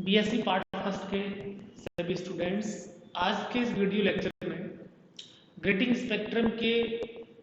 BSc part first के सभी students, आज के इस वीडियो लेक्चर में ग्रेटिंग स्पेक्ट्रम के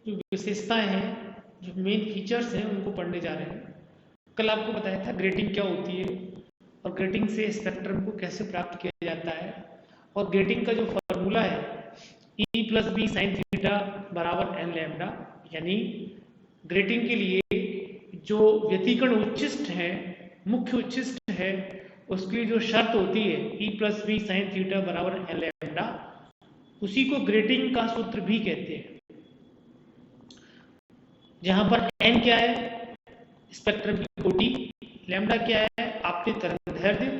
जो विशेषताएं हैं, जो मेन फीचर्स हैं, उनको पढ़ने जा रहे हैं। कल आपको बताया था ग्रेटिंग क्या होती है और ग्रेटिंग से स्पेक्ट्रम को कैसे प्राप्त किया जाता है, और ग्रेटिंग का जो फॉर्मूला है E plus B sine theta बराबर एन लैम्डा, यानी ग्रेटिंग के लिए जो व्यतिकरण उच्चिष्ट है, मुख्य उच्चिष्ट है, उसकी जो शर्त होती है E plus B sine theta बराबर एन लैम्डा, उसी को ग्रेटिंग का सूत्र भी कहते हैं। जहां पर n क्या है, स्पेक्ट्रम की कोटि, लैम्डा क्या है, आपतित तरंगदैर्ध्य,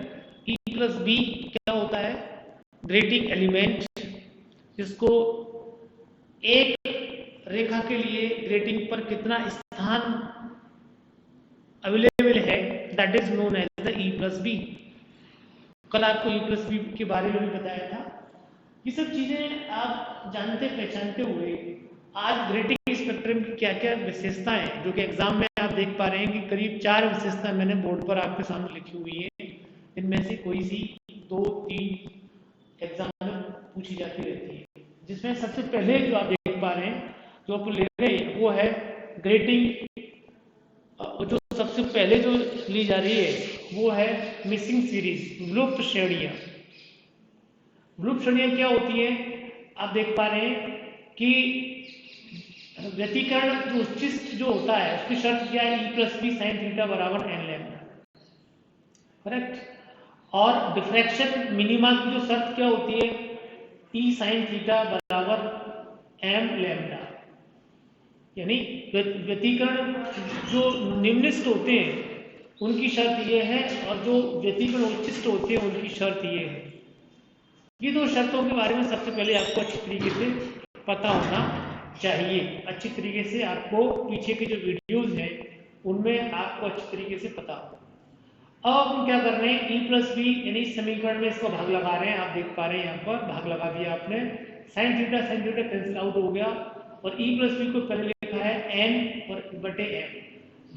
E प्लस बी क्या होता है, ग्रेटिंग एलिमेंट, जिसको एक रेखा के लिए ग्रेटिंग पर कितना स्थान अवेलेबल है, that is known as the E plus B. कल आपको E प्लस बी के बारे में भी बताया था। ये सब चीजें आप जानते पहचानते हुए आज ग्रेटिंग स्पेक्ट्रम की क्या क्या विशेषताएं हैं, जो कि एग्जाम में आप देख पा रहे हैं कि करीब 4 विशेषताएं मैंने बोर्ड पर आपके सामने लिखी हुई है। इनमें से कोई सी 2-3 एग्जाम में पूछी जाती रहती है। जिसमें सबसे पहले जो आप देख पा रहे हैं, जो आप ले रहे हैं, वो है ग्रेटिंग। जो सबसे पहले जो ली जा रही है वो है मिसिंग सीरीज, विलुप्त श्रेणियां। विलुप्त श्रेणियां क्या होती है, आप देख पा रहे हैं कि व्यतिकरण जो उच्चिष्ट जो होता है उसकी शर्त क्या है, E plus B sine theta बराबर एन लैम्डा, करेक्ट। और डिफ्रैक्शन मिनिमा की जो शर्त क्या होती है, E साइन थीटा बराबर एम लैम्डा, यानी व्यतिकरण जो निम्नस्थ होते हैं उनकी शर्त ये है, और जो व्यतिकरण उच्चिष्ट होते हैं उनकी शर्त ये है। ये दो शर्तों के बारे में सबसे पहले आपको अच्छी तरीके से पता होना चाहिए। अच्छी तरीके से आपको पीछे के जो वीडियोस हैं उनमें आपको अच्छी तरीके से पता हो। अब हम क्या कर रहे हैं, E प्लस बी यानी इस समीकरण में इसको भाग लगा रहे हैं। आप देख पा रहे हैं यहाँ पर भाग लगा दिया आपने, साइन थीटा कैंसिल आउट हो गया, और E प्लस बी को पहले लिखा है n और बटे m।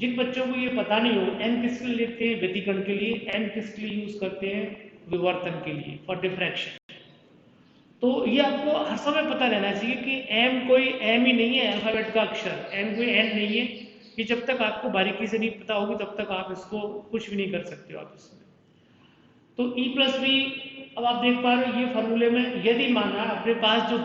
जिन बच्चों को ये पता नहीं हो, n किसके लिए लिखते हैं, व्यतिकरण के लिए, n किसके लिए यूज करते हैं, विवर्तन के लिए, फॉर डिफ्रैक्शन। तो ये आपको हर समय पता रहना चाहिए कि m कोई m ही नहीं है, अल्फाबेट का अक्षर, m कोई n नहीं है। ये जब तक आपको बारीकी से नहीं पता होगी तब तक आप इसको कुछ भी नहीं कर सकते हो आप इसमें। तो E प्लस बी, अब आप देख पा रहे हो ये फॉर्मूले में, यदि माना अपने पास जो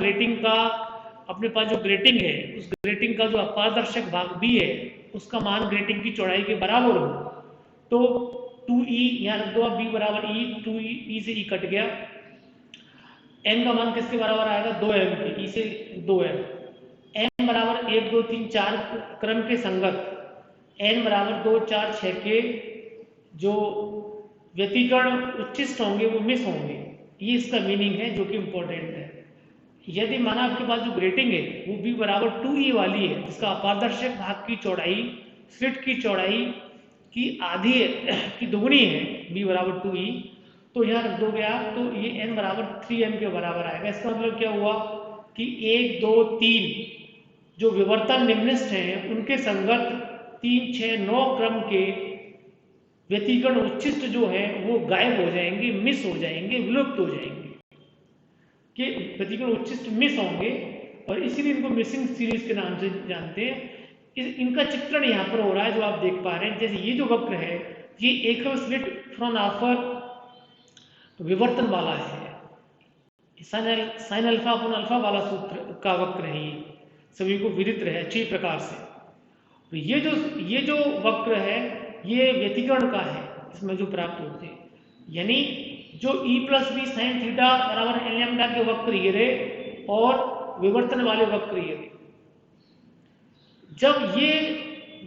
ग्रेटिंग है, उस ग्रेटिंग का जो अपारदर्शक भाग भी है, उसका मान ग्रेटिंग की चौड़ाई के बराबर हो, तो 2e यहाँ रख दो आप, b बराबर e, 2e से e कट गया, n का मान किसके बराबर आएगा, 2m की, e से 2m, m बराबर 1 2 3 4 क्रम के संगत, n बराबर 2 4 6 के जो व्यतिकरण उच्चिष्ट होंगे वो मिस होंगे। ये इसका मीनिंग है जो कि इंपॉर्टेंट है। यदि माना आपके पास जो ग्रेटिंग है वो b बराबर 2e वाली है, जिसका अपारदर्शक भाग की चौड़ाई स्लिट की चौड़ाई की आधी की दुगनी है, b बराबर 2e, तो यहाँ रख दोगे आप, तो ये n बराबर 3m के बराबर आएगा। इसका मतलब क्या हुआ कि 1 2 3 जो विवर्तन निम्नस्थ हैं उनके संगत 3 6 9 क्रम के व्यतिकरण उच्चिष्ट जो है वो गायब हो जाएंगे, मिस हो जाएंगे, विलुप्त हो जाएंगे, कि व्यतिकरण उच्चिष्ट मिस होंगे, और इसीलिए इनको मिसिंग सीरीज के नाम से जानते हैं। इनका चित्रण यहाँ पर हो रहा है जो आप देख पा रहे हैं। जैसे ये जो वक्र है, ये एकल स्लिट फ्रॉन आफर विवर्तन वाला है, साइन अल्फा अपन अल्फा वाला सूत्र का वक्र है, ये सभी को विदित रहे अच्छी प्रकार से। तो ये जो वक्र है ये व्यतिकरण का है, इसमें जो प्राप्त होते हैं, यानी जो E plus B sine theta बराबर एन लैम्डा के वक्र ये रहे और विवर्तन वाले वक्र ये रहे। जब ये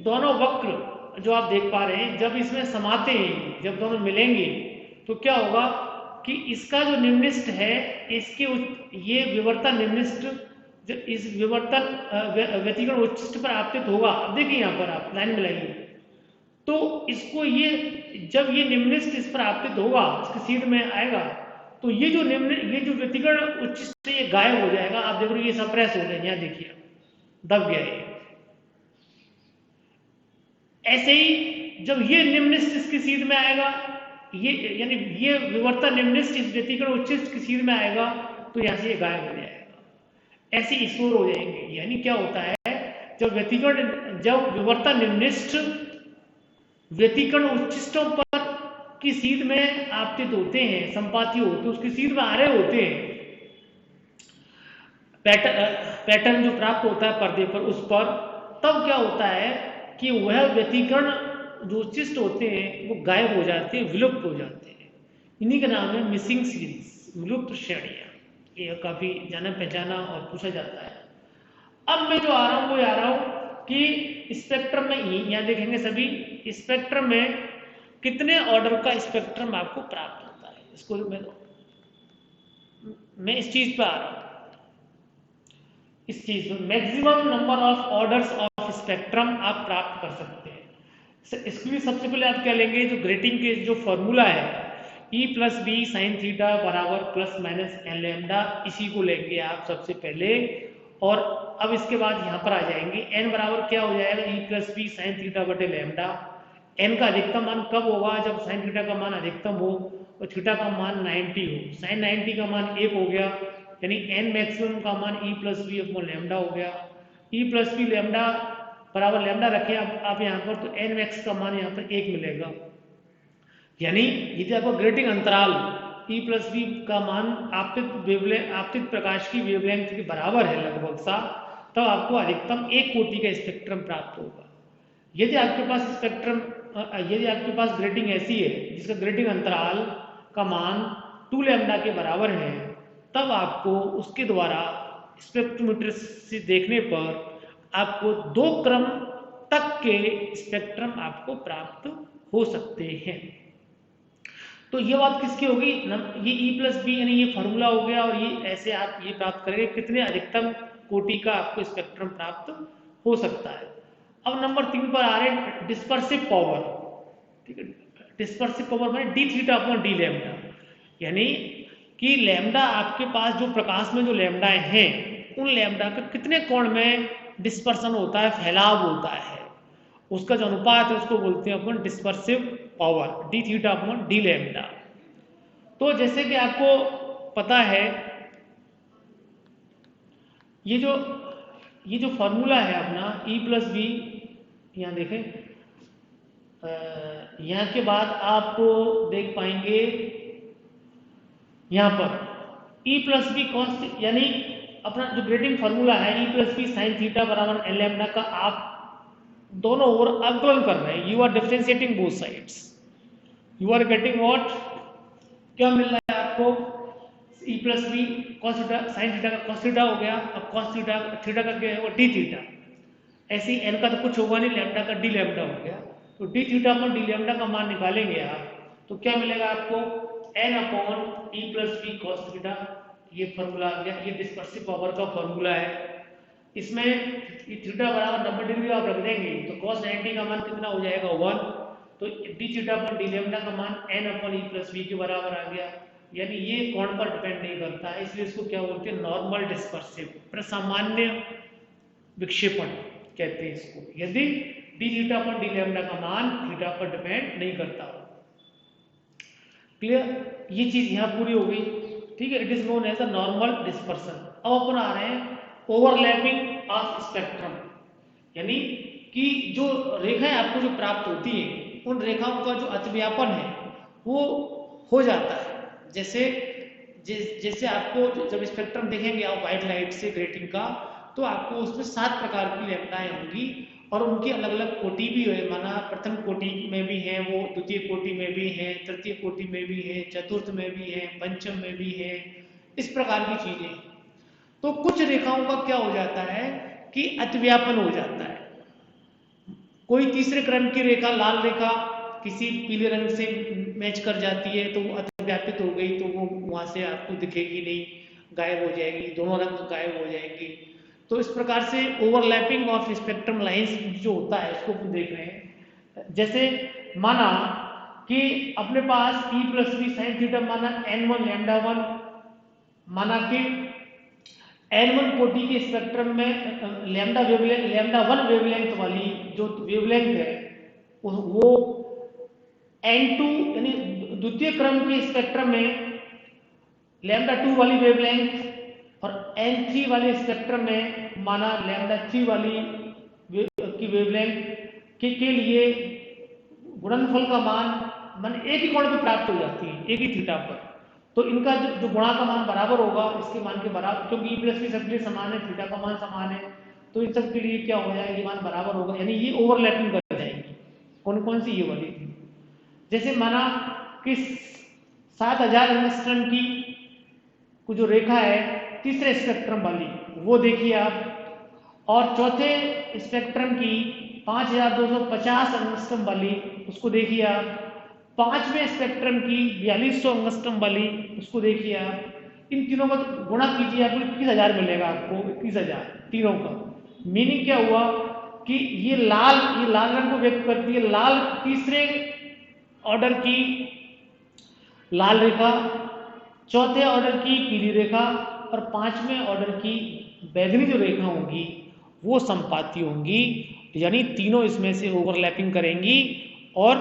दोनों वक्र जो आप देख पा रहे हैं, जब इसमें समाते हैं, जब दोनों मिलेंगे, तो क्या होगा कि इसका जो निम्नस्थ है, इसके ये विवर्तन निम्नस्थ, जब इस विवर्तन व्यतिकरण उच्चिष्ट पर आपतित होगा, अब देखिए यहाँ पर आप लाइन मिलाइए, तो इसको ये जब ये निम्नस्थ इस पर आपतित होगा, इसके सीध में आएगा, तो ये जो व्यतिकरण उच्चिष्ट ये गायब हो जाएगा। आप देख रहे हो ये सप्रेस हो गया, यहाँ देखिए दब गया ये। ऐसे ही जब ये निम्नस्थ इसके सीध में आएगा ये यानी ये विवर्तन निम्निष्ठ इस व्यतिकरण उच्चिष्ट की सीध में आएगा तो यहाँ से ये गायब हो जाएगा, ऐसे स्टोर हो जाएंगे। यानी क्या होता है, जब विवर्तन निम्निष्ठ व्यतिकरण उच्चिष्टों पर की सीध में आपतित होते हैं, संपाती होते हैं, उसकी सीध में आ रहे होते हैं, पैटर्न जो प्राप्त होता है पर्दे पर उस पर, तब क्या होता है कि वह व्यतिकरण जो उच्चिष्ट होते हैं वो गायब हो जाते हैं, विलुप्त हो जाते हैं। इन्हीं का नाम है मिसिंग सीरीज, विलुप्त श्रेणियां। ये काफी जाना पहचाना और पूछा जाता है। अब मैं जो आ रहा हूं वो आ रहा हूं कि स्पेक्ट्रम में यहां देखेंगे सभी स्पेक्ट्रम में कितने ऑर्डर का स्पेक्ट्रम आपको प्राप्त होता है। इसको मैं इस चीज पे आ रहा हूं, इस चीज में maximum number of orders of spectrum आप प्राप्त कर सकते हैं। इसके लिए सबसे पहले आप क्या लेंगे, जो ग्रेटिंग के जो फॉर्मूला है E plus B sine theta बराबर प्लस माइनस एन लैम्डा, इसी को लेंगे आप सबसे पहले। और अब इसके बाद यहाँ पर आ जाएंगे n बराबर क्या हो जाएगा, E plus B sine theta बटे लैम्डा। n का अधिकतम मान कब होगा, जब साइन थीटा का मान अधिकतम हो और थीटा का मान 90 हो। साइन 90 का मान 1 हो गया, यानी n मैक्सिमम का मान E plus B upon lambda हो गया। E प्लस बी लैम्डा बराबर लैम्डा रखें आप यहाँ पर, तो n मैक्स का मान यहाँ पर 1 मिलेगा। यानी यदि आपको ग्रेटिंग अंतराल E प्लस बी का मान आपतित प्रकाश की वेवलेंथ के बराबर है लगभग सा, तब आपको अधिकतम 1 कोटि का स्पेक्ट्रम प्राप्त होगा। यदि आपके पास ग्रेटिंग ऐसी है जिसका ग्रेटिंग अंतराल का मान 2 लैम्डा के बराबर है, तब आपको उसके द्वारा स्पेक्ट्रोमीटर से देखने पर आपको 2 क्रम तक के स्पेक्ट्रम आपको प्राप्त हो सकते हैं। तो ये बात किसकी होगी, ये E प्लस बी यानी ये फॉर्मूला हो गया, और ये ऐसे आप ये प्राप्त करेंगे कितने अधिकतम कोटि का आपको स्पेक्ट्रम प्राप्त हो सकता है। अब नंबर 3 पर आ रहे हैं डिस्पर्सिव पावर। ठीक है, डिस्पर्सिव पावर माने D theta upon D lambda, यानी कि लैम्डा आपके पास जो प्रकाश में जो लैम्डा हैं उन लैम्डा के कितने कोण में डिस्पर्सन होता है, फैलाव होता है, उसका जो अनुपात है उसको बोलते हैं अपन dispersive power, D theta upon D lambda. तो जैसे कि आपको पता है ये जो फॉर्मूला है अपना E प्लस बी, यहाँ देखें, यहाँ के बाद आप देख पाएंगे यहाँ पर E प्लस बी कॉन्स्ट, यानी अपना जो ग्रेटिंग फॉर्मूला है E plus B sine theta बराबर एन लैम्डा का आप दोनों ओर अवकलन कर रहे हैं। You are differentiating both sides, you are getting what, क्या मिल रहा है आपको, E plus B cos theta sine theta का कॉस थीटा हो गया, अब कॉस थीटा थीटा का क्या है वो डी थीटा, ऐसे ही n का तो कुछ होगा नहीं, लैम्डा का डी लैम्डा हो गया, तो D theta upon D lambda का मान निकालेंगे आप, तो क्या मिलेगा आपको n upon E plus B cos theta, ये फॉर्मूला आ गया, ये डिस्पर्सिव पावर का फॉर्मूला है। इसमें थीटा बराबर 90 डिग्री आप रख देंगे तो cos 90 का मान कितना हो जाएगा 1, तो D theta upon D lambda का मान n upon E plus b के बराबर आ गया। यानी ये कोण पर डिपेंड नहीं करता है, इसलिए इसको क्या बोलते हैं, नॉर्मल डिस्पर्सिव, प्रसामान्य विक्षेपण कहते हैं इसको, यदि D theta upon D lambda का मान थीटा पर डिपेंड नहीं करता। क्लियर, ये चीज यहाँ पूरी हो गई। ठीक है, it is known as a normal dispersion. अब अपन आ रहे हैं ओवरलैपिंग ऑफ स्पेक्ट्रम, यानी कि जो रेखाएं आपको जो प्राप्त होती हैं उन रेखाओं का जो अतिव्यापन है वो हो जाता है। जैसे आपको जब स्पेक्ट्रम देखेंगे आप व्हाइट लाइट से ग्रेटिंग का, तो आपको उसमें 7 प्रकार की लैम्डाएं होंगी और उनकी अलग अलग कोटि भी है, माना प्रथम कोटि में भी है, वो द्वितीय कोटि में भी है, तृतीय कोटि में भी है, चतुर्थ में भी है, पंचम में भी है, इस प्रकार की चीजें। तो कुछ रेखाओं का क्या हो जाता है कि अतिव्यापन हो जाता है, कोई तीसरे क्रम की रेखा लाल रेखा किसी पीले रंग से मैच कर जाती है तो वो अतिव्यापित हो गई, तो वो वहां से आपको दिखेगी नहीं, गायब हो जाएगी, दोनों रंग गायब हो जाएंगे। तो इस प्रकार से ओवरलैपिंग ऑफ स्पेक्ट्रम लाइंस जो होता है उसको हम देख रहे हैं। जैसे माना कि अपने पास E plus B sine theta माना n1 लैम्डा 1, माना कि n1 कोटि के स्पेक्ट्रम में लैम्डा 1 वेवलेंथ वाली जो वेवलेंथ है वो n2 यानी द्वितीय क्रम के स्पेक्ट्रम में λ2 वाली वेवलेंथ और n3 वाले स्पेक्ट्रम में माना λ3 वाली की वेवलेंथ के लिए गुणनफल का मान एक ही कोण पे प्राप्त हो जाती है, एक ही थीटा पर। तो इनका जो गुणा का मान बराबर होगा इसके मान के बराबर, क्योंकि E प्लस भी सबके लिए समान है, थीटा का मान समान है, तो इन सब के लिए क्या हो जाएगा, ये मान बराबर होगा, यानी ये ओवरलैपिंग कर जाएगी। कौन कौन सी? ये वाली। जैसे माना कि 7000 एंगस्ट्रम की जो रेखा है तीसरे स्पेक्ट्रम वाली, वो देखिए आप, और चौथे स्पेक्ट्रम की 5250 एंगस्ट्रम वाली, उसको देखिए आप, पांचवें स्पेक्ट्रम की 4200 एंगस्ट्रम वाली, उसको देखिए आप। इन तीनों का गुणा कीजिए, आपको 21,000 मिलेगा, आपको 21,000 तीनों का। मीनिंग क्या हुआ कि ये लाल रंग को व्यक्त करती है, लाल तीसरे ऑर्डर की लाल रेखा, चौथे ऑर्डर की पीली रेखा और पांचवें ऑर्डर की बैगनी जो रेखा होंगी वो संपाती होंगी, यानी तीनों इसमें से ओवरलैपिंग करेंगी और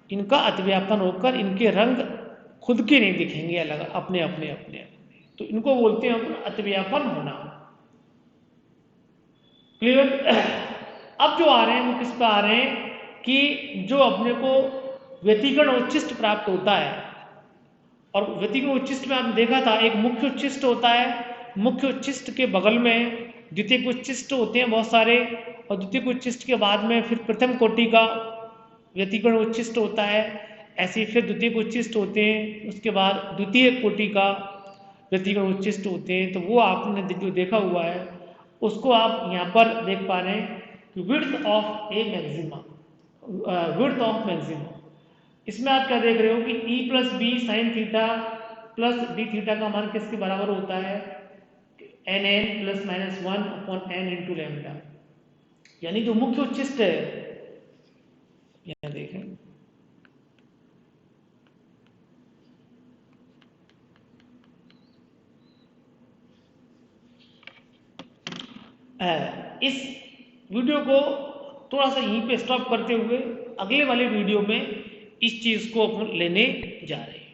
इनका अतिव्यापन होकर इनके रंग खुद के नहीं दिखेंगे, अलग अपने अपने अपने। तो इनको बोलते हैं अपन अतिव्यापन होना। क्लियर? अब जो आ रहे हैं वो किस पे आ रहे हैं कि जो अपने को व्यतिकरण उच्छिष्ट प्राप्त होता है, और व्यतिकरण उच्छिष्ट में आपने देखा था एक मुख्य उच्छिष्ट होता है, मुख्य उच्छिष्ट के बगल में द्वितीयक उच्छिष्ट होते हैं बहुत सारे, और द्वितीयक उच्छिष्ट के बाद में फिर प्रथम कोटि का व्यतिकरण उच्छिष्ट होता है, ऐसे फिर द्वितीयक उच्छिष्ट होते हैं, उसके बाद द्वितीय कोटि का व्यतिकरण उच्छिष्ट होते हैं। तो वो आपने जो देखा हुआ है उसको आप यहाँ पर देख पा रहे हैं कि width of a maxima, width of maxima. इसमें आप क्या देख रहे हो कि E plus B sine theta plus d theta का मान किसके बराबर होता है, nn plus minus 1 upon n into lambda. यानी जो मुख्य उच्छिष्ट है, यहाँ देखें, इस वीडियो को थोड़ा सा यहीं पे स्टॉप करते हुए अगले वाले वीडियो में इस चीज को अपन लेने जा रहे हैं।